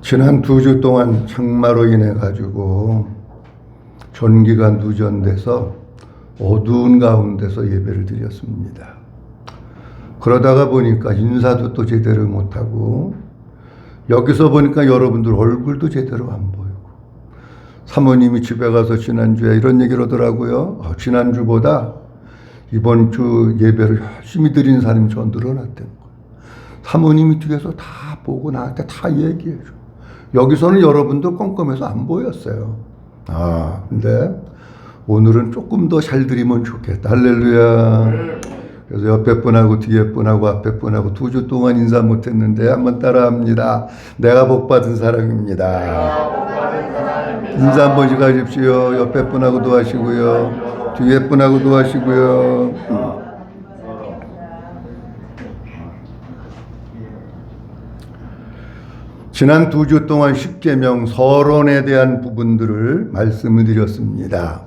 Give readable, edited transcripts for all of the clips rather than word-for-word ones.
지난 2주 동안 장마로 인해 가지고 전기가 누전돼서 어두운 가운데서 예배를 드렸습니다. 그러다가 보니까 인사도 또 제대로 못하고 여기서 보니까 여러분들 얼굴도 제대로 안 보이고 사모님이 집에 가서 지난주에 이런 얘기를 하더라고요. 지난주보다 이번 주 예배를 열심히 드린 사람이 저 늘어났다는 거예요. 사모님이 뒤에서 다 보고 나한테 다 얘기해 줘. 여기서는 여러분도 껌껌해서 안 보였어요. 근데 오늘은 조금 더 잘 드리면 좋겠다. 할렐루야. 그래서 옆에 분하고 뒤에 분하고 앞에 분하고 2주 동안 인사 못했는데 한번 따라합니다. 내가 복받은 사람입니다. 인사 한 번씩 하십시오. 옆에 분하고도 하시고요. 뒤에 분하고도 하시고요. 지난 2주 동안 십계명 서론에 대한 부분들을 말씀을 드렸습니다.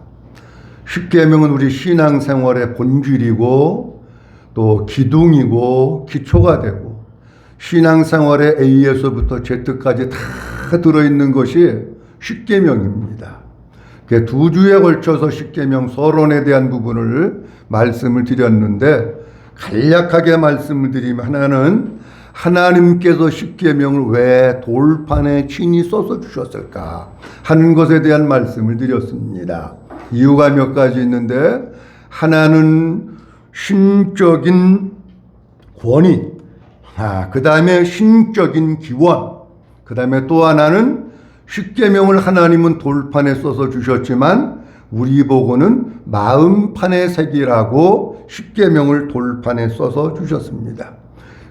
십계명은 우리 신앙생활의 본질이고 또 기둥이고 기초가 되고 신앙생활의 A에서부터 Z까지 다 들어있는 것이 십계명입니다. 2주에 걸쳐서 십계명 서론에 대한 부분을 말씀을 드렸는데 간략하게 말씀을 드리면 하나는 하나님께서 십계명을 왜 돌판에 친히 써서 주셨을까 하는 것에 대한 말씀을 드렸습니다. 이유가 몇 가지 있는데 하나는 신적인 권위, 그 다음에 신적인 기원, 그 다음에 또 하나는 십계명을 하나님은 돌판에 써서 주셨지만 우리 보고는 마음판에 새기라고 십계명을 돌판에 써서 주셨습니다.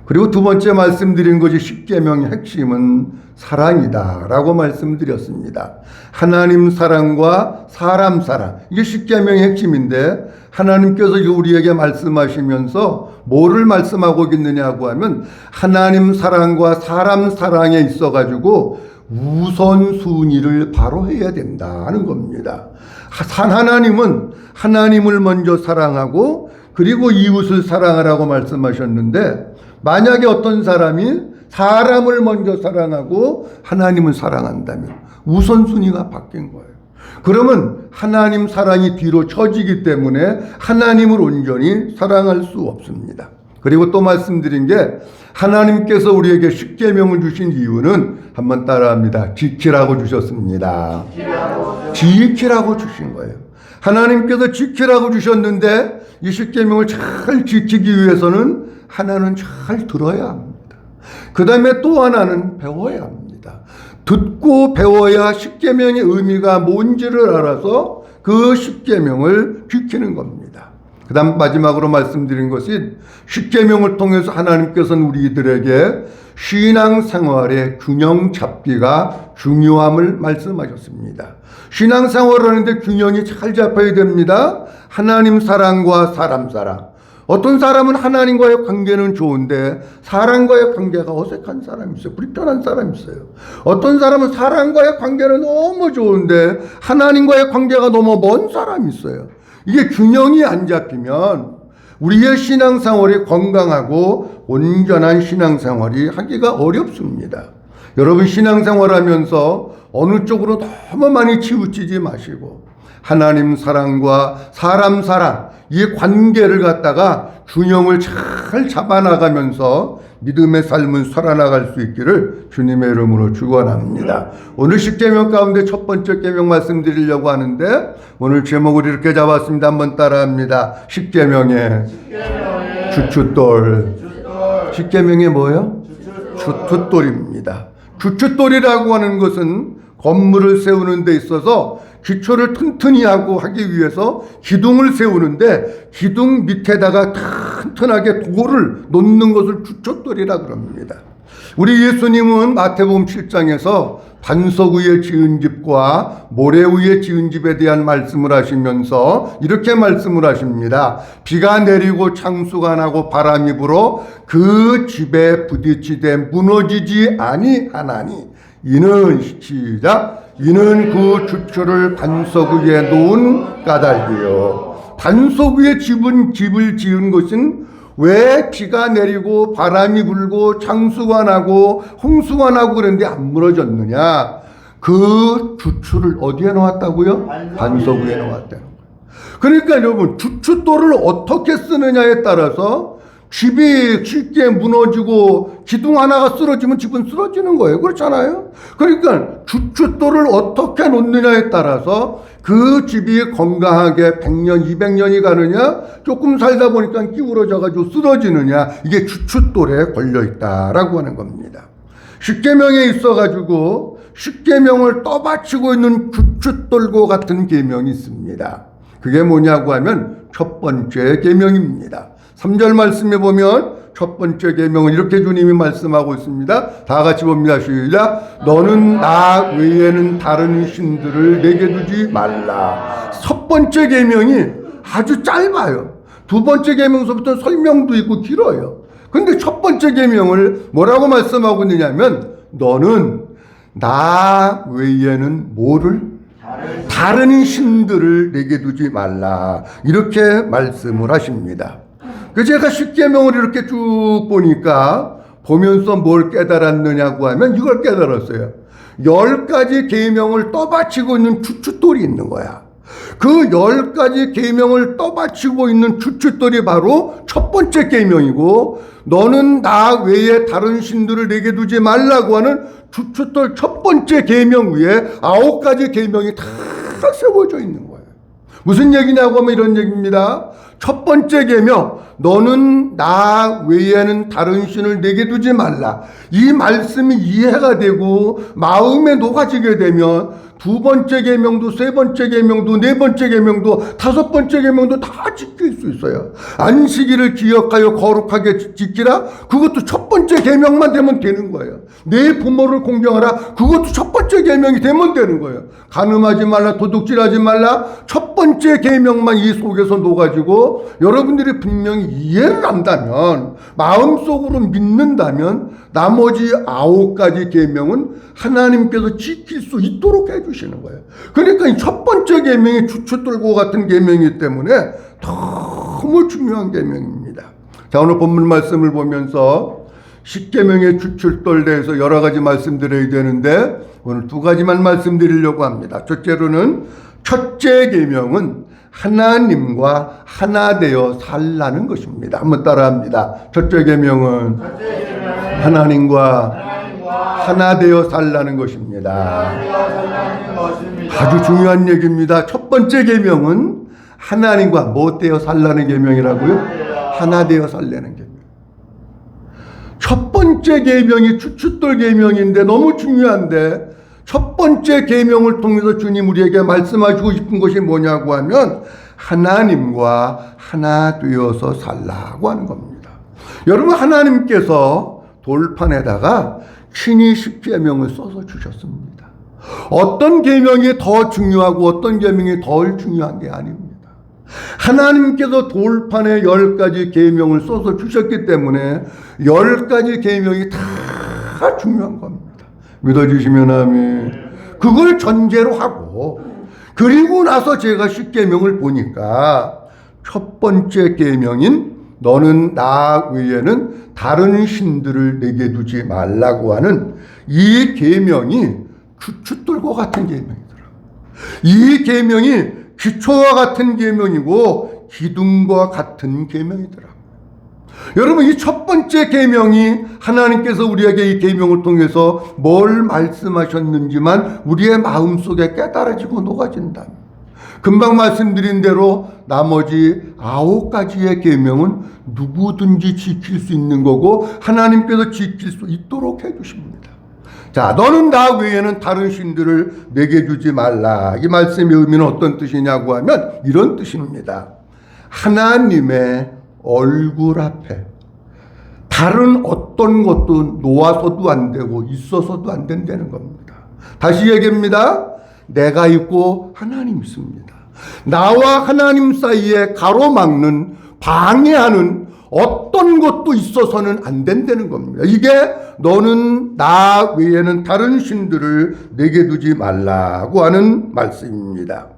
그리고 두 번째 말씀드린 것이 십계명의 핵심은 사랑이다 라고 말씀드렸습니다. 하나님 사랑과 사람 사랑, 이게 십계명의 핵심인데 하나님께서 우리에게 말씀하시면서 뭐를 말씀하고 있느냐고 하면 하나님 사랑과 사람 사랑에 있어 가지고 우선순위를 바로 해야 된다는 겁니다. 하나님은 하나님을 먼저 사랑하고 그리고 이웃을 사랑하라고 말씀하셨는데 만약에 어떤 사람이 사람을 먼저 사랑하고 하나님을 사랑한다면 우선순위가 바뀐 거예요. 그러면 하나님 사랑이 뒤로 처지기 때문에 하나님을 온전히 사랑할 수 없습니다. 그리고 또 말씀드린 게 하나님께서 우리에게 십계명을 주신 이유는 한번 따라합니다. 지키라고 주셨습니다. 지키라고 주신 거예요. 하나님께서 지키라고 주셨는데 이 십계명을 잘 지키기 위해서는 하나는 잘 들어야 합니다. 그 다음에 또 하나는 배워야 합니다. 듣고 배워야 십계명의 의미가 뭔지를 알아서 그 십계명을 지키는 겁니다. 그 다음 마지막으로 말씀드린 것이 십계명을 통해서 하나님께서는 우리들에게 신앙생활의 균형 잡기가 중요함을 말씀하셨습니다. 신앙생활을 하는데 균형이 잘 잡혀야 됩니다. 하나님 사랑과 사람 사랑. 어떤 사람은 하나님과의 관계는 좋은데 사람과의 관계가 어색한 사람이 있어요. 불편한 사람이 있어요. 어떤 사람은 사람과의 관계는 너무 좋은데 하나님과의 관계가 너무 먼 사람이 있어요. 이게 균형이 안 잡히면 우리의 신앙생활이 건강하고 온전한 신앙생활이 하기가 어렵습니다. 여러분 신앙생활하면서 어느 쪽으로 너무 많이 치우치지 마시고 하나님 사랑과 사람 사랑 이 관계를 갖다가 균형을 잘 잡아나가면서 믿음의 삶을 살아나갈 수 있기를 주님의 이름으로 축원합니다. 오늘 십계명 가운데 첫 번째 계명 말씀드리려고 하는데 오늘 제목을 이렇게 잡았습니다. 한번 따라합니다. 십계명의 주춧돌. 십계명의 뭐예요? 주춧돌입니다. 주춧돌이라고 하는 것은 건물을 세우는 데 있어서 기초를 튼튼히 하고 하기 위해서 기둥을 세우는데 기둥 밑에다가 튼튼하게 돌을 놓는 것을 주춧돌이라 그럽니다. 우리 예수님은 마태복음 7장에서 반석 위에 지은 집과 모래 위에 지은 집에 대한 말씀을 하시면서 이렇게 말씀을 하십니다. 비가 내리고 창수가 나고 바람이 불어 그 집에 부딪히되 무너지지 아니하나니 이는 시작 이는 그 주초를 반석 위에 놓은 까닭이요. 반석 위에 집을 지은 것은 왜 비가 내리고 바람이 불고 창수가 나고 홍수가 나고 그랬는데 안 무너졌느냐? 그 주추를 어디에 놓았다고요? 반석 위에 놓았다는 거예요. 그러니까 여러분, 주춧돌을 어떻게 쓰느냐에 따라서 집이 쉽게 무너지고 기둥 하나가 쓰러지면 집은 쓰러지는 거예요. 그렇잖아요? 그러니까 주춧돌을 어떻게 놓느냐에 따라서 그 집이 건강하게 100년, 200년이 가느냐, 조금 살다 보니까 기울어져가지고 쓰러지느냐, 이게 주춧돌에 걸려있다라고 하는 겁니다. 십계명에 있어가지고 십계명을 떠받치고 있는 주춧돌과 같은 계명이 있습니다. 그게 뭐냐고 하면 첫 번째 계명입니다. 3절 말씀에 보면 첫 번째 계명은 이렇게 주님이 말씀하고 있습니다. 다 같이 봅니다. 시작. 너는 나 외에는 다른 신들을 내게 두지 말라. 첫 번째 계명이 아주 짧아요. 두 번째 계명서부터 설명도 있고 길어요. 근데 첫 번째 계명을 뭐라고 말씀하고 있느냐면 너는 나 외에는 뭐를? 다른 신들을 내게 두지 말라. 이렇게 말씀을 하십니다. 제가 십계명을 이렇게 쭉 보면서 뭘 깨달았느냐고 하면 이걸 깨달았어요. 10가지 계명을 떠받치고 있는 주춧돌이 있는 거야. 그 10가지 계명을 떠받치고 있는 주춧돌이 바로 첫 번째 계명이고, 너는 나 외에 다른 신들을 내게 두지 말라고 하는 주춧돌 첫 번째 계명 위에 9가지 계명이 다 세워져 있는 거예요. 무슨 얘기냐고 하면 이런 얘기입니다. 첫 번째 계명, 너는 나 외에는 다른 신을 내게 두지 말라. 이 말씀이 이해가 되고 마음에 녹아지게 되면 두 번째 계명도, 세 번째 계명도, 네 번째 계명도, 다섯 번째 계명도 다 지킬 수 있어요. 안식일을 기억하여 거룩하게 지키라. 그것도 첫 번째 계명만 되면 되는 거예요. 내 부모를 공경하라. 그것도 첫 번째 계명이 되면 되는 거예요. 간음하지 말라, 도둑질하지 말라. 첫 번째 계명만 이 속에서 녹아지고 여러분들이 분명히 이해를 한다면, 마음속으로 믿는다면 나머지 9가지 계명은 하나님께서 지킬 수 있도록 해주시는 거예요. 그러니까 이 첫 번째 계명이 주춧돌과 같은 계명이기 때문에 너무 중요한 계명입니다. 자, 오늘 본문 말씀을 보면서 십계명의 주춧돌에 대해서 여러 가지 말씀드려야 되는데 오늘 2가지만 말씀드리려고 합니다. 첫째 계명은 하나님과 하나 되어 살라는 것입니다. 한번 따라합니다. 첫째 계명은 하나님과 하나 되어 살라는 것입니다. 아주 중요한 얘기입니다. 첫 번째 계명은 하나님과 뭐 되어 살라는 계명이라고요? 하나 되어 살라는 계명. 첫 번째 계명이 주춧돌 계명인데 너무 중요한데, 첫 번째 계명을 통해서 주님 우리에게 말씀하시고 싶은 것이 뭐냐고 하면 하나님과 하나 되어서 살라고 하는 겁니다. 여러분, 하나님께서 돌판에다가 친히 십계명을 써서 주셨습니다. 어떤 계명이 더 중요하고 어떤 계명이 덜 중요한 게 아닙니다. 하나님께서 돌판에 10가지 계명을 써서 주셨기 때문에 10가지 계명이 다 중요한 겁니다. 믿어주시면 아멘. 그걸 전제로 하고, 그리고 나서 제가 십계명을 보니까 첫 번째 계명인 너는 나 외에는 다른 신들을 내게 두지 말라고 하는 이 계명이 주춧돌과 같은 계명이더라고요. 이 계명이 기초와 같은 계명이고 기둥과 같은 계명이더라고요. 여러분, 이 첫 번째 계명이 하나님께서 우리에게 이 계명을 통해서 뭘 말씀하셨는지만 우리의 마음속에 깨달아지고 녹아진다. 금방 말씀드린 대로 나머지 9가지의 계명은 누구든지 지킬 수 있는 거고 하나님께서 지킬 수 있도록 해주십니다. 자, 너는 나 외에는 다른 신들을 내게 주지 말라. 이 말씀의 의미는 어떤 뜻이냐고 하면 이런 뜻입니다. 하나님의 얼굴 앞에 다른 어떤 것도 놓아서도 안 되고 있어서도 안 된다는 겁니다. 다시 얘기합니다. 내가 있고 하나님 있습니다. 나와 하나님 사이에 가로막는, 방해하는 어떤 것도 있어서는 안 된다는 겁니다. 이게 너는 나 외에는 다른 신들을 내게 두지 말라고 하는 말씀입니다.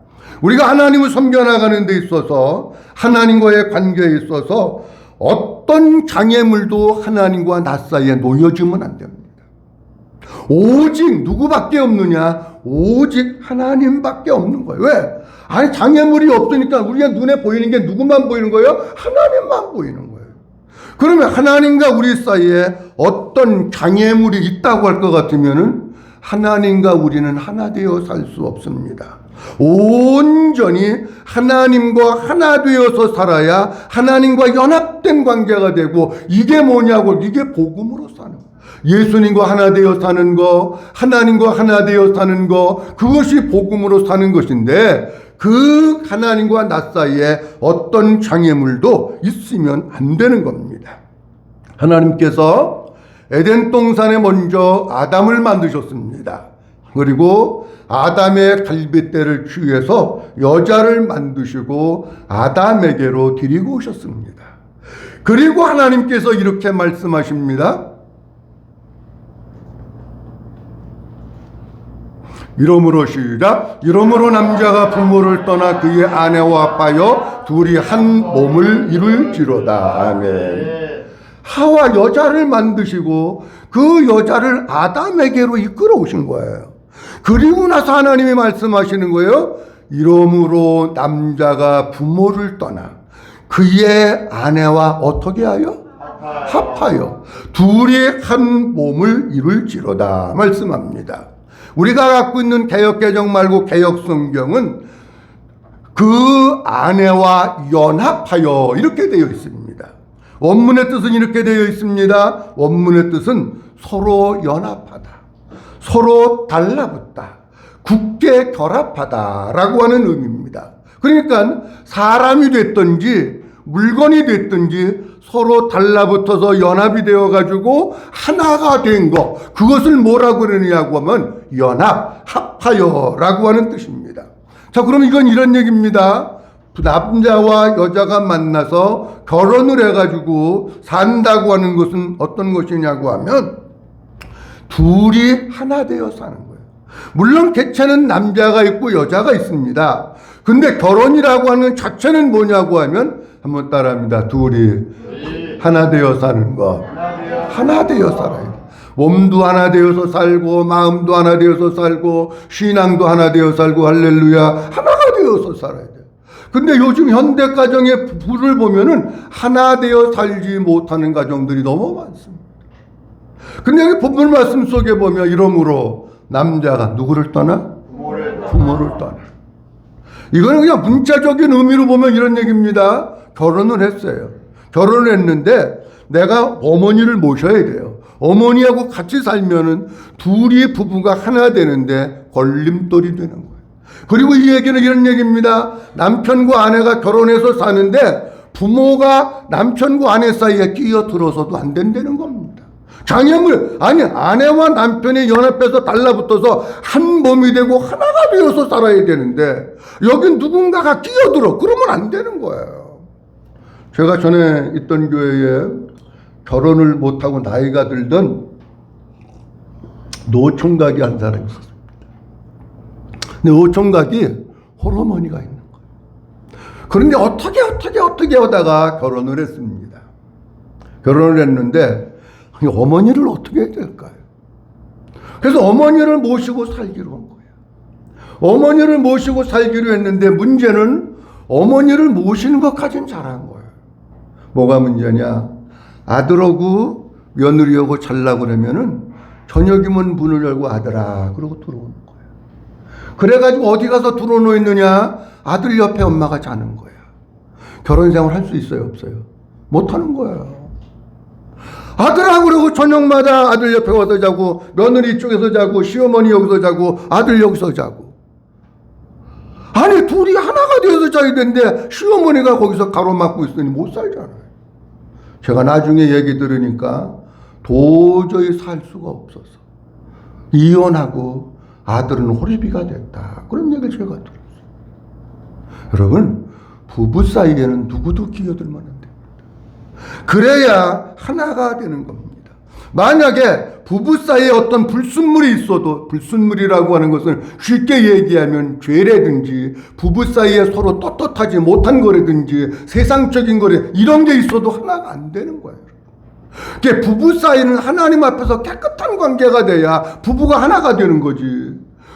우리가 하나님을 섬겨나가는 데 있어서, 하나님과의 관계에 있어서 어떤 장애물도 하나님과 나 사이에 놓여지면 안 됩니다. 오직 누구밖에 없느냐? 오직 하나님밖에 없는 거예요. 왜? 아니, 장애물이 없으니까 우리가 눈에 보이는 게 누구만 보이는 거예요? 하나님만 보이는 거예요. 그러면 하나님과 우리 사이에 어떤 장애물이 있다고 할 것 같으면은 하나님과 우리는 하나 되어 살 수 없습니다. 온전히 하나님과 하나 되어서 살아야 하나님과 연합된 관계가 되고, 이게 뭐냐고, 이게 복음으로 사는 거예요. 예수님과 하나 되어 사는 거, 하나님과 하나 되어 사는 거, 그것이 복음으로 사는 것인데, 그 하나님과 나 사이에 어떤 장애물도 있으면 안 되는 겁니다. 하나님께서 에덴 동산에 먼저 아담을 만드셨습니다. 그리고 아담의 갈빗대를 취해서 여자를 만드시고 아담에게로 데리고 오셨습니다. 그리고 하나님께서 이렇게 말씀하십니다. 이러므로 시작. 이러므로 남자가 부모를 떠나 그의 아내와 합하여 둘이 한 몸을 이룰지로다. 아멘. 하와 여자를 만드시고 그 여자를 아담에게로 이끌어 오신 거예요. 그리고 나서 하나님이 말씀하시는 거예요. 이러므로 남자가 부모를 떠나 그의 아내와 어떻게 하여? 합하여 둘이 한 몸을 이룰지로다 말씀합니다. 우리가 갖고 있는 개역개정 말고 개역성경은 그 아내와 연합하여 이렇게 되어 있습니다. 원문의 뜻은 이렇게 되어 있습니다. 원문의 뜻은 서로 연합하다, 서로 달라붙다, 굳게 결합하다 라고 하는 의미입니다. 그러니까 사람이 됐든지 물건이 됐든지 서로 달라붙어서 연합이 되어가지고 하나가 된 거, 그것을 뭐라고 그러느냐고 하면 연합, 합하여 라고 하는 뜻입니다. 자, 그럼 이건 이런 얘기입니다. 남자와 여자가 만나서 결혼을 해가지고 산다고 하는 것은 어떤 것이냐고 하면 둘이 하나 되어 사는 거예요. 물론 개체는 남자가 있고 여자가 있습니다. 근데 결혼이라고 하는 자체는 뭐냐고 하면 한번 따라합니다. 둘이 하나 되어 사는 것. 하나 되어 살아야 돼. 몸도 하나 되어서 살고 마음도 하나 되어서 살고 신앙도 하나 되어 살고 할렐루야 하나가 되어서 살아야 돼. 근데 요즘 현대 가정의 불을 보면은 하나 되어 살지 못하는 가정들이 너무 많습니다. 근데 여기 본문 말씀 속에 보면 이러므로 남자가 누구를 떠나? 부모를 떠나. 이거는 그냥 문자적인 의미로 보면 이런 얘기입니다. 결혼을 했어요. 결혼을 했는데 내가 어머니를 모셔야 돼요. 어머니하고 같이 살면은 둘이 부부가 하나 되는데 걸림돌이 되는 거예요. 그리고 이 얘기는 이런 얘기입니다. 남편과 아내가 결혼해서 사는데 부모가 남편과 아내 사이에 끼어들어서도 안 된다는 겁니다. 장애물, 아니 아내와 남편이 연합해서 달라붙어서 한 몸이 되고 하나가 되어서 살아야 되는데 여긴 누군가가 끼어들어. 그러면 안 되는 거예요. 제가 전에 있던 교회에 결혼을 못하고 나이가 들던 노총각이 한 사람이 있었습니다. 근데 노총각이 호르몬이가 있는 거예요. 그런데 어떻게 하다가 결혼을 했습니다. 결혼을 했는데 어머니를 어떻게 해야 될까요? 그래서 어머니를 모시고 살기로 한 거예요. 어머니를 모시고 살기로 했는데 문제는 어머니를 모시는 것까지는 잘한 거예요. 뭐가 문제냐? 아들하고 며느리하고 잘라고 그러면은 저녁이면 문을 열고 아들아 그러고 들어오는 거예요. 그래가지고 어디 가서 들어놓 있느냐? 아들 옆에 엄마가 자는 거야. 결혼 생활 할 수 있어요? 없어요? 못하는 거예요. 아들아 그러고 저녁마다 아들 옆에 와서 자고 며느리 이쪽에서 자고 시어머니 여기서 자고 아들 여기서 자고. 아니 둘이 하나가 되어서 자야 되는데 시어머니가 거기서 가로막고 있으니 못 살잖아요. 제가 나중에 얘기 들으니까 도저히 살 수가 없어서 이혼하고 아들은 호리비가 됐다. 그런 얘기를 제가 들었어요. 여러분 부부 사이에는 누구도 끼어들면 안 됩니다. 그래야 하나가 되는 겁니다. 만약에 부부 사이에 어떤 불순물이 있어도, 불순물이라고 하는 것은 쉽게 얘기하면 죄라든지 부부 사이에 서로 떳떳하지 못한 거라든지 세상적인 거래, 이런 게 있어도 하나가 안 되는 거예요. 그게 부부 사이는 하나님 앞에서 깨끗한 관계가 돼야 부부가 하나가 되는 거지.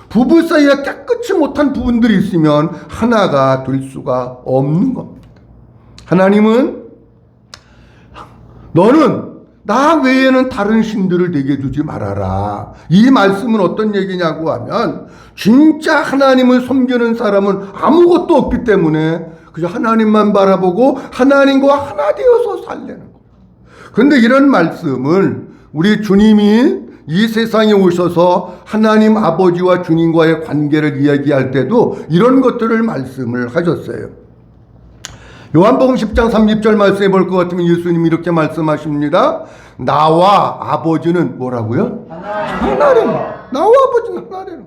부부 사이에 깨끗이 못한 부분들이 있으면 하나가 될 수가 없는 겁니다. 하나님은 너는 나 외에는 다른 신들을 내게 두지 말아라. 이 말씀은 어떤 얘기냐고 하면 진짜 하나님을 섬기는 사람은 아무것도 없기 때문에 그저 하나님만 바라보고 하나님과 하나 되어서 살려는 거예요. 그런데 이런 말씀을 우리 주님이 이 세상에 오셔서 하나님 아버지와 주님과의 관계를 이야기할 때도 이런 것들을 말씀을 하셨어요. 요한복음 10장 30절 말씀해 볼 것 같으면 예수님이 이렇게 말씀하십니다. 나와 아버지는 뭐라고요? 하나라는. 나와 아버지는 하나라는.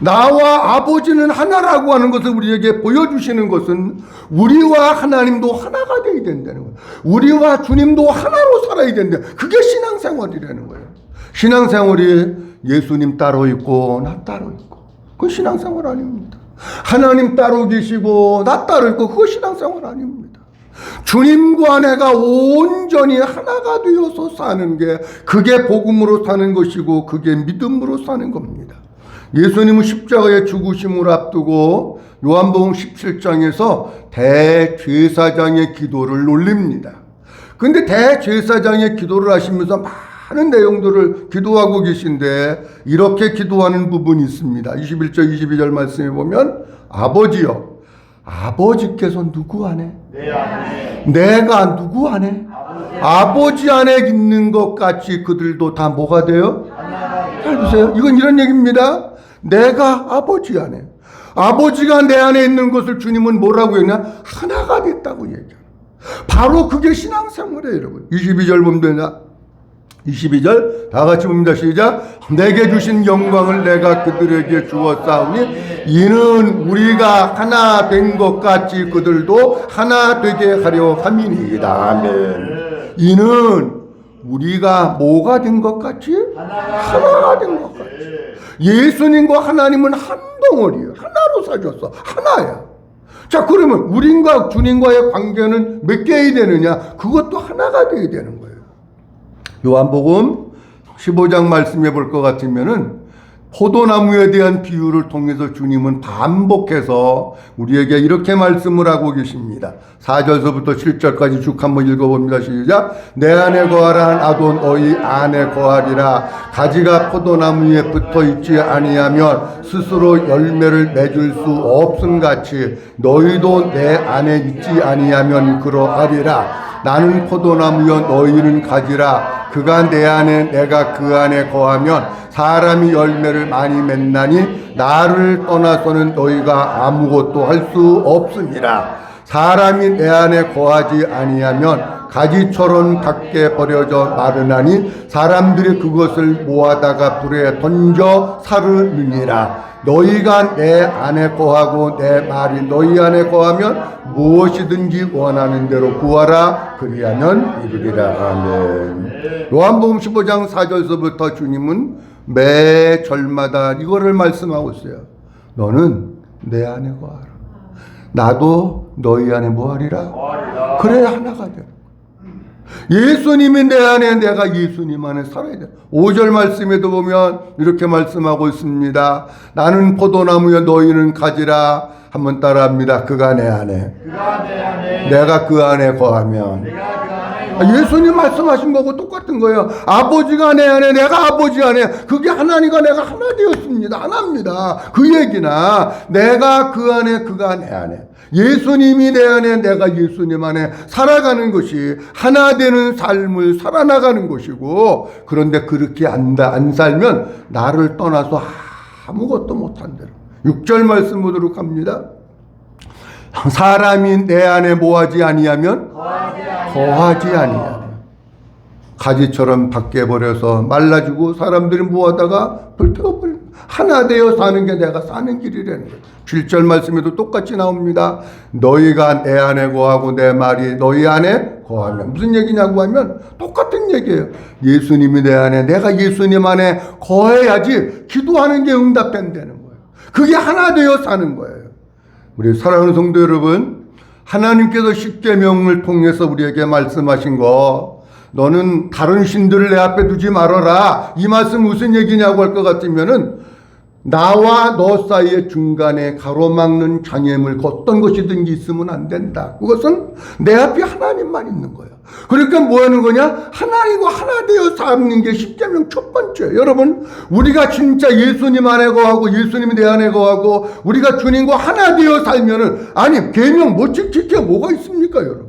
나와 아버지는 하나라고 하는 것을 우리에게 보여주시는 것은 우리와 하나님도 하나가 되어야 된다는 거예요. 우리와 주님도 하나로 살아야 된다. 그게 신앙생활이라는 거예요. 신앙생활이 예수님 따로 있고 나 따로 있고 그건 신앙생활 아닙니다. 하나님 따로 계시고 나 따로 있고 그거 신앙생활 아닙니다. 주님과 내가 온전히 하나가 되어서 사는 게 그게 복음으로 사는 것이고 그게 믿음으로 사는 겁니다. 예수님은 십자가의 죽으심을 앞두고 요한복음 17장에서 대제사장의 기도를 올립니다. 근데 대제사장의 기도를 하시면서 많은 내용들을 기도하고 계신데 이렇게 기도하는 부분이 있습니다. 21절 22절 말씀에 보면 아버지여, 아버지께서 누구 안에? 내 안에. 내가 누구 안에? 아버지 안에 있는 것 같이 그들도 다 뭐가 돼요? 잘 보세요. 이건 이런 얘기입니다. 내가 아버지 안에. 아버지가 내 안에 있는 것을 주님은 뭐라고 했냐? 하나가 됐다고 얘기해요. 바로 그게 신앙생활이에요, 여러분. 22절 보면 되냐? 22절 다 같이 봅니다. 시작. 내게 주신 영광을 내가 그들에게 주었사오니 이는 우리가 하나 된 것 같이 그들도 하나 되게 하려 함이니이다. 아멘. 이는 우리가 뭐가 된 것 같이? 하나가 된 것 같이. 예수님과 하나님은 한 덩어리예요. 하나로 사셨어. 하나야. 자, 그러면 우리과 주님과의 관계는 몇 개야 되느냐? 그것도 하나가 되어야 되는 거예요. 요한복음 15장 말씀해 볼 것 같으면은 포도나무에 대한 비유를 통해서 주님은 반복해서 우리에게 이렇게 말씀을 하고 계십니다. 4절서부터 7절까지 쭉 한번 읽어봅니다. 시작. 내 안에 거하라 나도 너희 안에 거하리라. 가지가 포도나무에 붙어 있지 아니하면 스스로 열매를 맺을 수 없음같이 너희도 내 안에 있지 아니하면 그러하리라. 나는 포도나무여 너희는 가지라. 그가 내 안에 내가 그 안에 거하면 사람이 열매를 많이 맺나니 나를 떠나서는 너희가 아무것도 할 수 없습니다. 사람이 내 안에 거하지 아니하면 가지처럼 밖에 버려져 마르나니 사람들이 그것을 모아다가 불에 던져 사르느니라. 너희가 내 안에 거하고 내 말이 너희 안에 거하면 무엇이든지 원하는 대로 구하라. 그리하면 이루리라. 아멘. 요한복음 15장 4절서부터 주님은 매 절마다 이거를 말씀하고 있어요. 너는 내 안에 거하라. 나도 너희 안에 뭐하리라? 그래야 하나가 돼. 예수님이 내 안에 내가 예수님 안에 살아야 돼. 5절 말씀에도 보면 이렇게 말씀하고 있습니다. 나는 포도나무여 너희는 가지라. 한번 따라합니다. 그가 내 안에, 내가 그 안에 거하면. 예수님 말씀하신 거하고 똑같은 거예요. 아버지가 내 안에 내가 아버지 안에, 그게 하나님과 내가 하나 되었습니다. 하나입니다. 그 얘기나 내가 그 안에 그가 내 안에, 예수님이 내 안에 내가 예수님 안에 살아가는 것이 하나 되는 삶을 살아나가는 것이고, 그런데 그렇게 안 살면 나를 떠나서 아무것도 못한대요. 6절 말씀 보도록 합니다. 사람이 내 안에 뭐하지 아니하면 거하지 아니하면 가지처럼 밖에 버려서 말라지고 사람들이 모아다가 불태워버립니다. 하나 되어 사는 게 내가 사는 길이라는 거예요. 7절 말씀에도 똑같이 나옵니다. 너희가 내 안에 거하고 내 말이 너희 안에 거하면. 무슨 얘기냐고 하면 똑같은 얘기예요. 예수님이 내 안에, 내가 예수님 안에 거해야지 기도하는 게 응답된다는 거예요. 그게 하나 되어 사는 거예요. 우리 사랑하는 성도 여러분, 하나님께서 십계명을 통해서 우리에게 말씀하신 거, 너는 다른 신들을 내 앞에 두지 말아라. 이 말씀 무슨 얘기냐고 할 것 같으면은 나와 너 사이의 중간에 가로막는 장애물 어떤 것이든지 있으면 안 된다. 그것은 내 앞에 하나님만 있는 거예요. 그러니까 뭐 하는 거냐? 하나님과 하나 되어 사는 게 십계명 첫 번째. 여러분, 우리가 진짜 예수님 안에 거하고 예수님이 내 안에 거하고 우리가 주님과 하나 되어 살면은, 아니 계명 못 지킬 게 뭐가 있습니까, 여러분?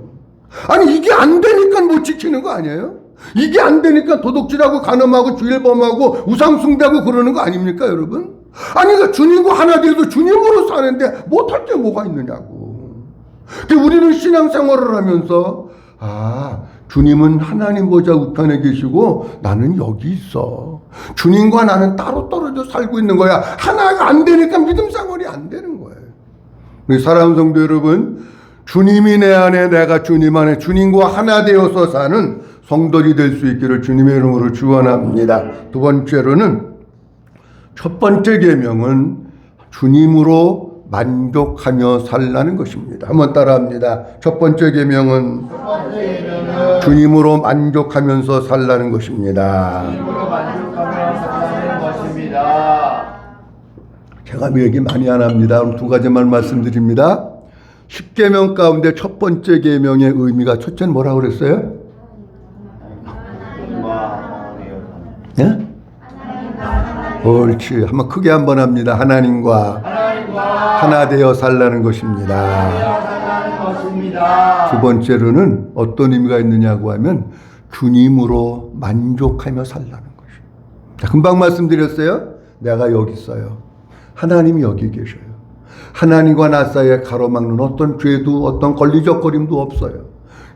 아니 이게 안 되니까 못 지키는 거 아니에요? 이게 안 되니까 도둑질하고 간음하고 주일범하고 우상숭배하고 그러는 거 아닙니까, 여러분? 아니 그러니까 주님과 하나 되어서 주님으로 사는데 못할 게 뭐가 있느냐고. 우리는 신앙생활을 하면서 주님은 하나님 보좌 우편에 계시고 나는 여기 있어. 주님과 나는 따로 떨어져 살고 있는 거야. 하나가 안 되니까 믿음 생활이 안 되는 거예요. 우리 사랑하는 성도 여러분, 주님이 내 안에 내가 주님 안에 주님과 하나 되어서 사는 성도들이 될 수 있기를 주님의 이름으로 축원합니다. 두 번째로는, 첫 번째 계명은 주님으로 만족하며 살라는 것입니다. 한번 따라합니다. 첫 번째 계명은 주님으로 만족하면서 살라는 것입니다. 주님으로 만족하며 살라는 것입니다. 제가 얘기 많이 안 합니다. 두 가지만 말씀드립니다. 십계명 가운데 첫 번째 계명의 의미가, 첫째는 뭐라고 그랬어요? 예? 옳지. 한번 크게 한번 합니다. 하나님과 하나 되어 살라는 것입니다. 두 번째로는 어떤 의미가 있느냐고 하면 주님으로 만족하며 살라는 것입니다. 금방 말씀드렸어요. 내가 여기 있어요. 하나님이 여기 계셔요. 하나님과 나 사이에 가로막는 어떤 죄도 어떤 권리적거림도 없어요.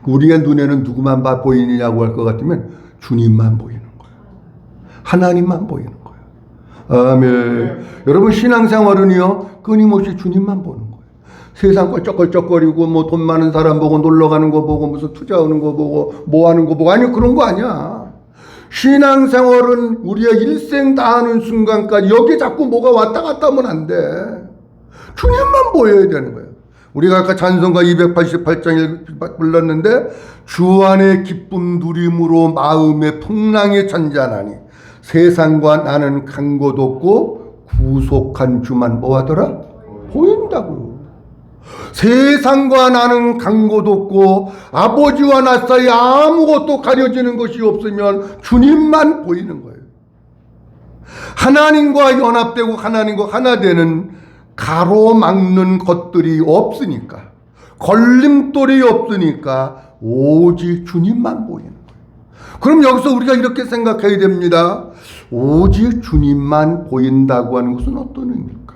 우리의 눈에는 누구만 보이느냐고 할 것 같으면 주님만 보이는 거예요. 하나님만 보이는 거예요. 아멘. 여러분, 신앙생활은요 끊임없이 주님만 보는 거예요. 세상 껄쩍껄쩍거리고 뭐 돈 많은 사람 보고 놀러 가는 거 보고 무슨 투자하는 거 보고 뭐 하는 거 보고, 아니 그런 거 아니야. 신앙생활은 우리의 일생 다하는 순간까지 여기 자꾸 뭐가 왔다 갔다 하면 안 돼. 주님만 보여야 되는 거예요. 우리가 아까 찬송가 288장을 불렀는데, 주 안에 기쁨 누림으로 마음의 풍랑에 잔잔하니 세상과 나는 간 곳 없고 구속한 주만 뭐하더라? 보인다고. 세상과 나는 간 곳 없고 아버지와 나 사이 아무것도 가려지는 것이 없으면 주님만 보이는 거예요. 하나님과 연합되고 하나님과 하나 되는 가로막는 것들이 없으니까, 걸림돌이 없으니까 오직 주님만 보이는 거예요. 그럼 여기서 우리가 이렇게 생각해야 됩니다. 오직 주님만 보인다고 하는 것은 어떤 의미일까?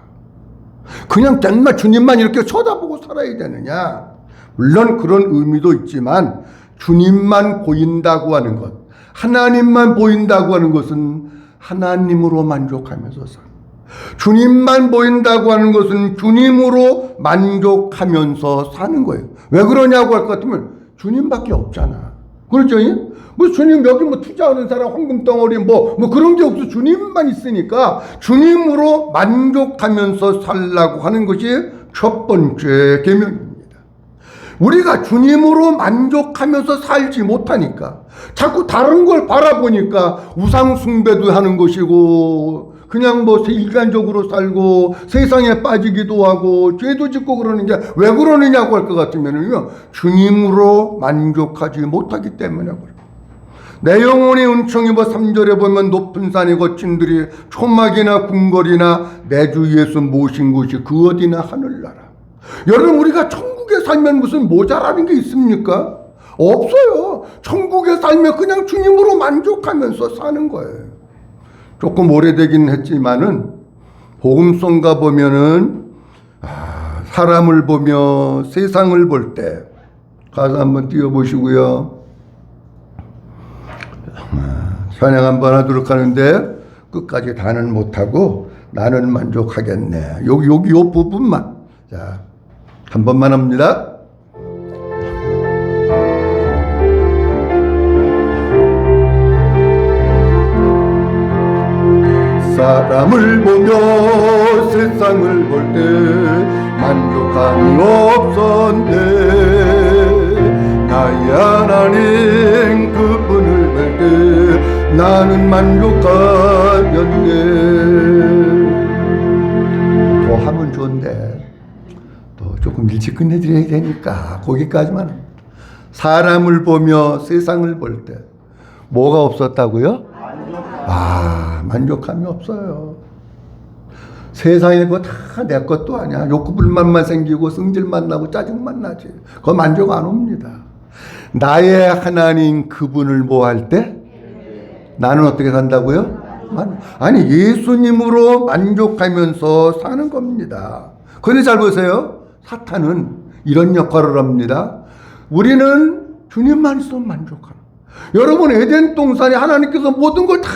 그냥 정말 주님만 이렇게 쳐다보고 살아야 되느냐? 물론 그런 의미도 있지만, 주님만 보인다고 하는 것, 하나님만 보인다고 하는 것은 하나님으로 만족하면서 사는, 주님만 보인다고 하는 것은 주님으로 만족하면서 사는 거예요. 왜 그러냐고 할 것 같으면 주님밖에 없잖아. 그렇죠? 뭐 주님 여기 뭐 투자하는 사람 황금덩어리 뭐 그런 게 없어. 주님만 있으니까 주님으로 만족하면서 살라고 하는 것이 첫 번째 계명입니다. 우리가 주님으로 만족하면서 살지 못하니까 자꾸 다른 걸 바라보니까 우상 숭배도 하는 것이고, 그냥 뭐 일관적으로 살고 세상에 빠지기도 하고 죄도 짓고 그러는 게 왜 그러느냐고 할 것 같으면요, 주님으로 만족하지 못하기 때문에 그래요. 내 영혼의 은총이 뭐 3절에 보면 높은 산이 거친들이 초막이나 궁궐이나 내 주 예수 모신 곳이 그 어디나 하늘나라. 여러분, 우리가 천국에 살면 무슨 모자라는 게 있습니까? 없어요. 천국에 살면 그냥 주님으로 만족하면서 사는 거예요. 조금 오래되긴 했지만은 복음송 가보면은 사람을 보며 세상을 볼 때, 가사 한번 띄워보시고요. 찬양 한번 하도록 하는데 끝까지 다는 못하고 나는 만족하겠네. 요 부분만. 자, 한 번만 합니다. 사람을 보며 세상을 볼 때 만족함이 없었네. 나의 하나님 그분을 볼 때 나는 만족하였네. 더 하면 좋은데 또 조금 일찍 끝내드려야 되니까 거기까지만. 사람을 보며 세상을 볼 때 뭐가 없었다고요? 만족함이 없어요. 세상에 그거 다 내 것도 아니야. 욕구 불만만 생기고 승질만 나고 짜증만 나지. 그거 만족 안 옵니다. 나의 하나님 그분을 뭐 할 때? 나는 어떻게 산다고요? 아니 예수님으로 만족하면서 사는 겁니다. 그런데 잘 보세요. 사탄은 이런 역할을 합니다. 우리는 주님만 있으면 만족하는. 여러분 에덴 동산에 하나님께서 모든 걸 다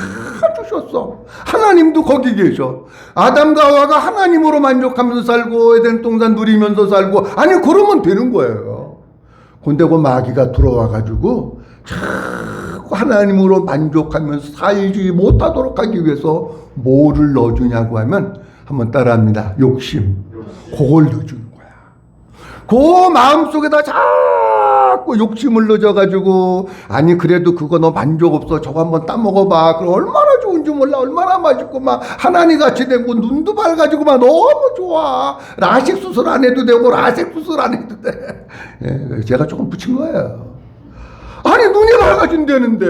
주셨어. 하나님도 거기 계셔. 아담과 하와가 하나님으로 만족하면서 살고 에덴 동산 누리면서 살고, 아니 그러면 되는 거예요. 근데 그 마귀가 들어와 가지고 자꾸 하나님으로 만족하면서 살지 못하도록 하기 위해서 뭐를 넣어주냐고 하면, 한번 따라합니다. 욕심. 그걸 넣어주는 거야. 그 마음속에다 자꾸 욕심을 넣어가지고, 아니 그래도 그거 너 만족 없어, 저거 한번 따먹어봐. 그럼 얼마나 좋은지 몰라. 얼마나 맛있고 막 하나님 같이 되고 눈도 밝아지고 막 너무 좋아. 라식 수술 안 해도 되고 라섹 수술 안 해도 돼. 예, 제가 조금 붙인 거예요. 아니 눈이 밝아진다는데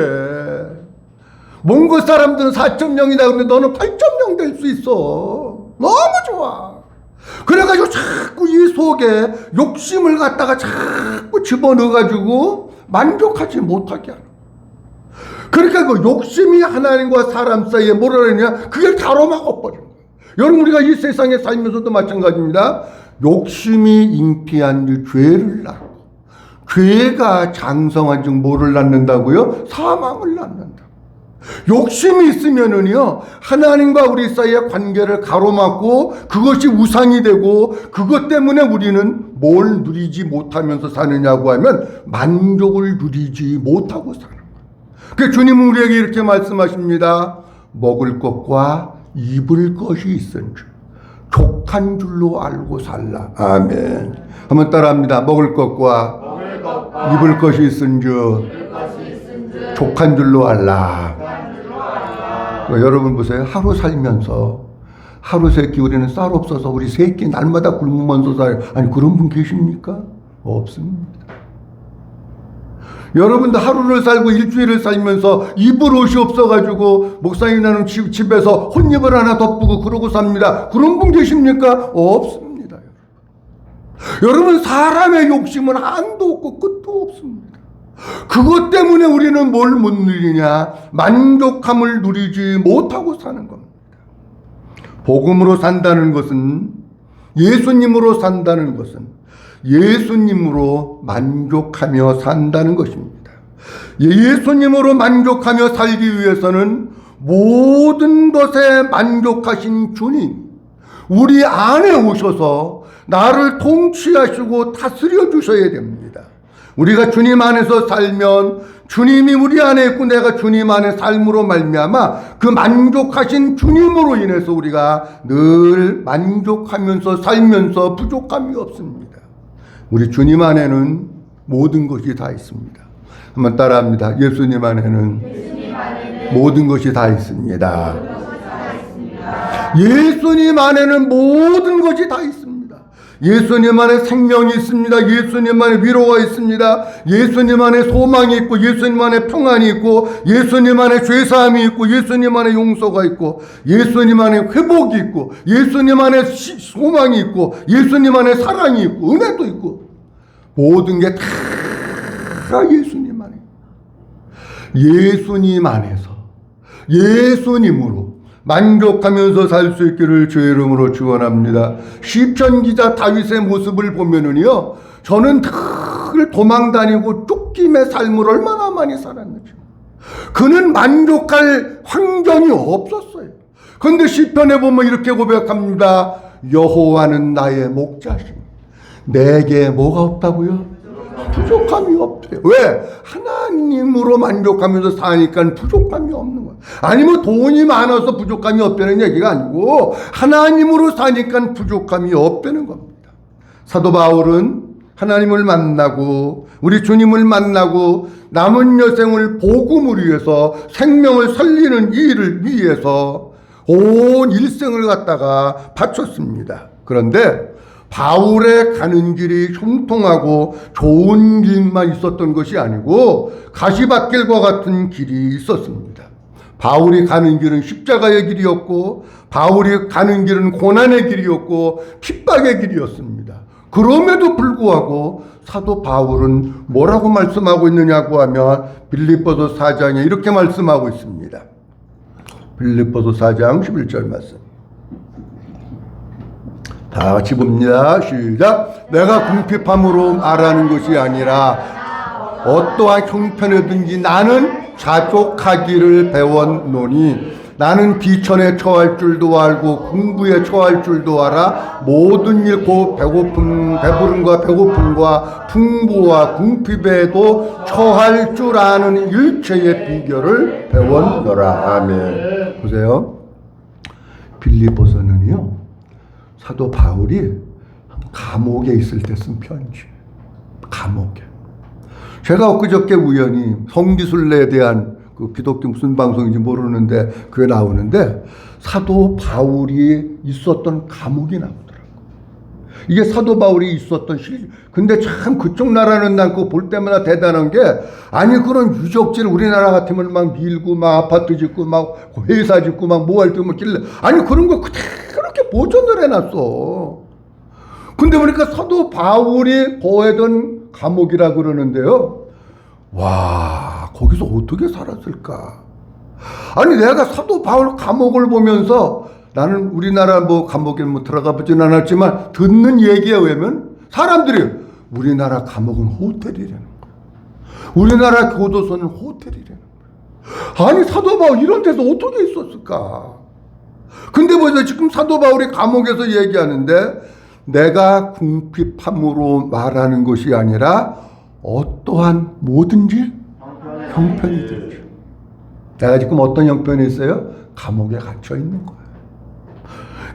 몽골 사람들은 4.0이다 그러면 너는 8.0 될 수 있어. 너무 좋아. 그래가지고 자꾸 이 속에 욕심을 갖다가 자꾸 집어넣어가지고 만족하지 못하게 하는. 그러니까 그 욕심이 하나님과 사람 사이에 뭐라 그러냐, 그게 가로막아버리는 거예요. 여러분 우리가 이 세상에 살면서도 마찬가지입니다. 욕심이 잉태한 죄를 낳고, 죄가 장성한 즉 뭐를 낳는다고요? 사망을 낳는다. 욕심이 있으면은요, 하나님과 우리 사이의 관계를 가로막고 그것이 우상이 되고, 그것 때문에 우리는 뭘 누리지 못하면서 사느냐고 하면 만족을 누리지 못하고 사는 거예요. 그러니까 주님은 우리에게 이렇게 말씀하십니다. 먹을 것과 입을 것이 있은지 족한 줄로 알고 살라. 아멘. 한번 따라합니다. 먹을 것과 입을 것이 있은지 족한 줄로 알라. 여러분 보세요. 하루 살면서 하루 세끼 우리는 쌀 없어서 우리 세끼 날마다 굶으면서 살아요. 아니 그런 분 계십니까? 없습니다. 여러분도 하루를 살고 일주일을 살면서 입을 옷이 없어가지고 목사님 나는 집에서 혼입을 하나 덮고 그러고 삽니다. 그런 분 계십니까? 없습니다. 여러분 사람의 욕심은 한도 없고 끝도 없습니다. 그것 때문에 우리는 뭘 못 누리냐? 만족함을 누리지 못하고 사는 겁니다. 복음으로 산다는 것은, 예수님으로 산다는 것은 예수님으로 만족하며 산다는 것입니다. 예수님으로 만족하며 살기 위해서는 모든 것에 만족하신 주님, 우리 안에 오셔서 나를 통치하시고 다스려 주셔야 됩니다. 우리가 주님 안에서 살면 주님이 우리 안에 있고 내가 주님 안에 삶으로 말미암아 그 만족하신 주님으로 인해서 우리가 늘 만족하면서 살면서 부족함이 없습니다. 우리 주님 안에는 모든 것이 다 있습니다. 한번 따라합니다. 예수님 안에는 모든 것이 다 있습니다. 예수님 안에는 모든 것이 다 있습니다. 예수님 안에 생명이 있습니다. 예수님 안에 위로가 있습니다. 예수님 안에 소망이 있고, 예수님 안에 평안이 있고, 예수님 안에 죄사함이 있고, 예수님 안에 용서가 있고, 예수님 안에 회복이 있고, 예수님 안에 소망이 있고, 예수님 안에 사랑이 있고, 은혜도 있고, 모든 게 다 예수님 안에, 예수님 안에서 예수님으로 만족하면서 살 수 있기를 주의 이름으로 축원합니다. 시편 기자 다윗의 모습을 보면은요, 저는 늘 도망다니고 쫓김의 삶을 얼마나 많이 살았는지. 그는 만족할 환경이 없었어요. 그런데 시편에 보면 이렇게 고백합니다. 여호와는 나의 목자시니 내게 뭐가 없다고요? 부족함이 없대요. 왜? 하나님으로 만족하면서 사니까 부족함이 없는 거예요. 아니면 돈이 많아서 부족함이 없다는 얘기가 아니고 하나님으로 사니까 부족함이 없다는 겁니다. 사도 바울은 하나님을 만나고 우리 주님을 만나고 남은 여생을 복음을 위해서 생명을 살리는 이 일을 위해서 온 일생을 갖다가 바쳤습니다. 그런데 바울의 가는 길이 형통하고 좋은 길만 있었던 것이 아니고 가시밭길과 같은 길이 있었습니다. 바울이 가는 길은 십자가의 길이었고 바울이 가는 길은 고난의 길이었고 핍박의 길이었습니다. 그럼에도 불구하고 사도 바울은 뭐라고 말씀하고 있느냐고 하면 빌립보서 4장에 이렇게 말씀하고 있습니다. 빌립보서 4장 11절 말씀. 다 같이 봅니다. 시작. 내가 궁핍함으로 말하는 것이 아니라 어떠한 형편이든지 나는 자족하기를 배웠노니 나는 비천에 처할 줄도 알고 궁부에 처할 줄도 알아 모든 일 곧 배부름과 배고픔과 풍부와 궁핍에도 처할 줄 아는 일체의 비결을 배웠노라. 아멘. 보세요. 빌립보서는요 사도 바울이 감옥에 있을 때 쓴 편지. 감옥에. 제가 엊그저께 우연히 성기순례에 대한 그 기독교 무슨 방송인지 모르는데 그게 나오는데 사도 바울이 있었던 감옥이 나오더라고요. 이게 사도 바울이 있었던 근데 참 그쪽 나라는 난 그거 볼 때마다 대단한 게 아니 그런 유적지를 우리나라 같으면 막 밀고 막 아파트 짓고 막 회사 짓고 막 뭐 할 때 뭐 길래 아니 그런 거 그렇게 보존을 해놨어. 근데 보니까 사도 바울이 거하던 감옥이라 그러는데요. 와 거기서 어떻게 살았을까? 아니 내가 사도 바울 감옥을 보면서 나는 우리나라 뭐 감옥에 뭐 들어가 보진 않았지만 듣는 얘기에 의하면 사람들이 우리나라 감옥은 호텔이라는 거야. 우리나라 교도소는 호텔이라는 거야. 아니 사도 바울 이런 데서 어떻게 있었을까? 근데 보세요. 지금 사도 바울이 감옥에서 얘기하는데 내가 궁핍함으로 말하는 것이 아니라 어떠한 뭐든지 형편이든지. 내가 지금 어떤 형편이 있어요? 감옥에 갇혀 있는 거예요.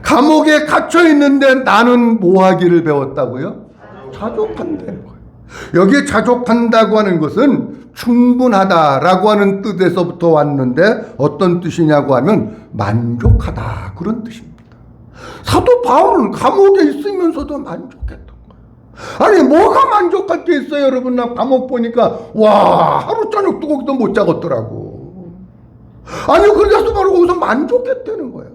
감옥에 갇혀 있는데 나는 뭐 하기를 배웠다고요? 자족한다는 거예요. 여기에 자족한다고 하는 것은 충분하다라고 하는 뜻에서부터 왔는데 어떤 뜻이냐고 하면 만족하다 그런 뜻입니다. 사도 바울은 감옥에 있으면서도 만족했던 거예요. 아니 뭐가 만족할 게 있어요 여러분. 나 감옥 보니까 와 하루 저녁 두고도 못 자겠더라고. 아니 그래서 바로 거기서 만족했다는 거예요.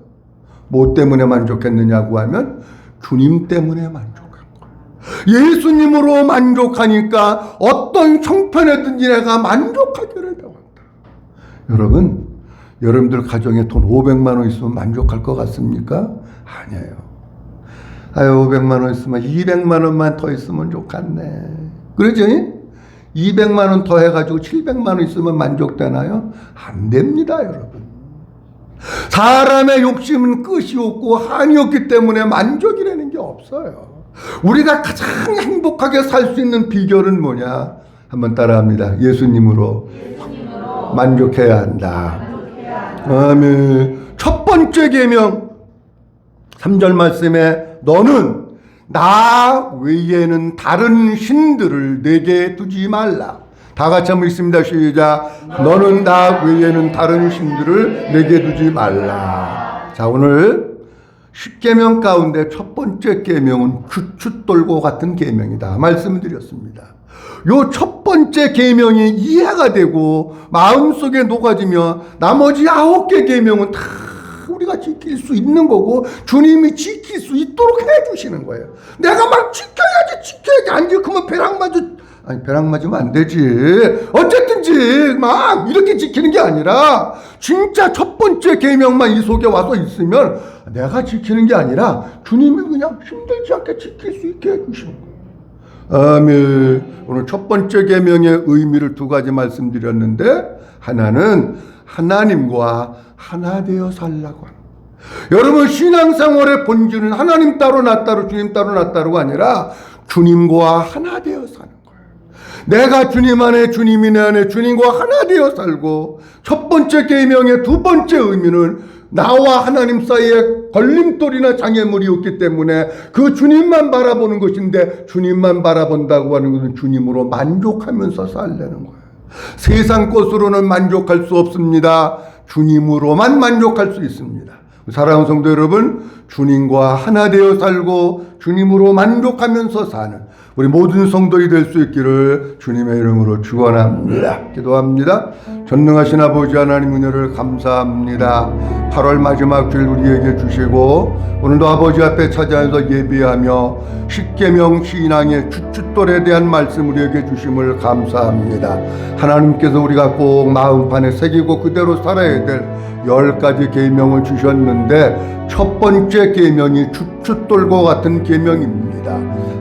뭐 때문에 만족했느냐고 하면 주님 때문에 만족한 거예요. 예수님으로 만족하니까 어떤 형편에든지 내가 만족하기를 배웠다. 여러분 여러분들 가정에 돈 500만 원 있으면 만족할 것 같습니까? 아니에요. 아유 500만 원 있으면 200만 원만 더 있으면 좋겠네. 그러지? 200만 원 더 해가지고 700만 원 있으면 만족되나요? 안 됩니다 여러분. 사람의 욕심은 끝이 없고 한이 없기 때문에 만족이라는 게 없어요. 우리가 가장 행복하게 살 수 있는 비결은 뭐냐? 한번 따라합니다. 예수님으로 만족해야 한다. 아멘. 첫 번째 계명 3절 말씀에 너는 나 외에는 다른 신들을 내게 두지 말라. 다 같이 한번 읽습니다. 시작. 너는 나 외에는 다른 신들을 내게 두지 말라. 자 오늘 10계명 가운데 첫 번째 계명은 규추돌고 같은 계명이다 말씀드렸습니다. 요 첫 번째 계명이 이해가 되고 마음속에 녹아지면 나머지 9개 계명은 다 우리가 지킬 수 있는 거고 주님이 지킬 수 있도록 해주시는 거예요. 내가 막 지켜야지 안 지키면 벼락 맞으면 안 되지. 어쨌든지 막 이렇게 지키는 게 아니라 진짜 첫 번째 계명만 이 속에 와서 있으면 내가 지키는 게 아니라 주님이 그냥 힘들지 않게 지킬 수 있게 해주시는 거예요. 아멘. 오늘 첫 번째 계명의 의미를 두 가지 말씀드렸는데, 하나는 하나님과 하나 되어 살라고 하는. 여러분, 신앙생활의 본질은 하나님 따로 나 따로 주님 따로 나 따로가 아니라 주님과 하나 되어 사는 거예요. 내가 주님 안에, 주님이 내 안에, 주님과 하나 되어 살고, 첫 번째 계명의 두 번째 의미는 나와 하나님 사이에 걸림돌이나 장애물이 없기 때문에 그 주님만 바라보는 것인데, 주님만 바라본다고 하는 것은 주님으로 만족하면서 살려는 거예요. 세상 것으로는 만족할 수 없습니다. 주님으로만 만족할 수 있습니다. 사랑하는 성도 여러분, 주님과 하나 되어 살고 주님으로 만족하면서 사는 우리 모든 성도이 될 수 있기를 주님의 이름으로 축원합니다. 기도합니다. 전능하신 아버지 하나님, 은혜를 감사합니다. 8월 마지막 주일 우리에게 주시고, 오늘도 아버지 앞에 찾아와서 예배하며 십계명 신앙의 주춧돌에 대한 말씀 우리에게 주심을 감사합니다. 하나님께서 우리가 꼭 마음판에 새기고 그대로 살아야 될 10가지 계명을 주셨는데, 첫 번째 계명이 주춧돌과 같은 계명입니다.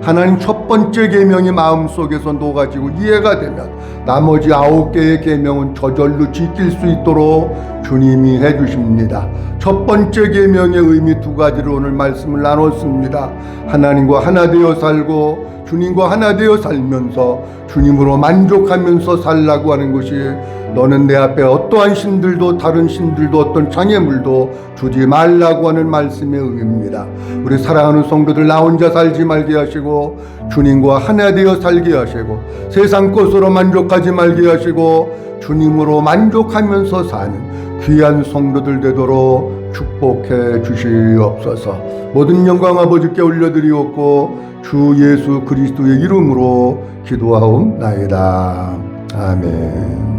하나님, 첫 번째 계명이 마음속에서 녹아지고 이해가 되면 나머지 9개의 계명은 저절로 지킬 수 있도록 주님이 해주십니다. 첫 번째 계명의 의미 두 가지로 오늘 말씀을 나눴습니다. 하나님과 하나 되어 살고 주님과 하나 되어 살면서 주님으로 만족하면서 살라고 하는 것이, 너는 내 앞에 어떠한 신들도 다른 신들도 어떤 장애물도 주지 말라고 하는 말씀의 의미입니다. 우리 사랑하는 성도들, 나 혼자 살지 말게 하시고 주님과 하나 되어 살게 하시고 세상 것으로 만족하지 말게 하시고 주님으로 만족하면서 사는 귀한 성도들 되도록 축복해 주시옵소서. 모든 영광 아버지께 올려드리옵고 주 예수 그리스도의 이름으로 기도하옵나이다. 아멘.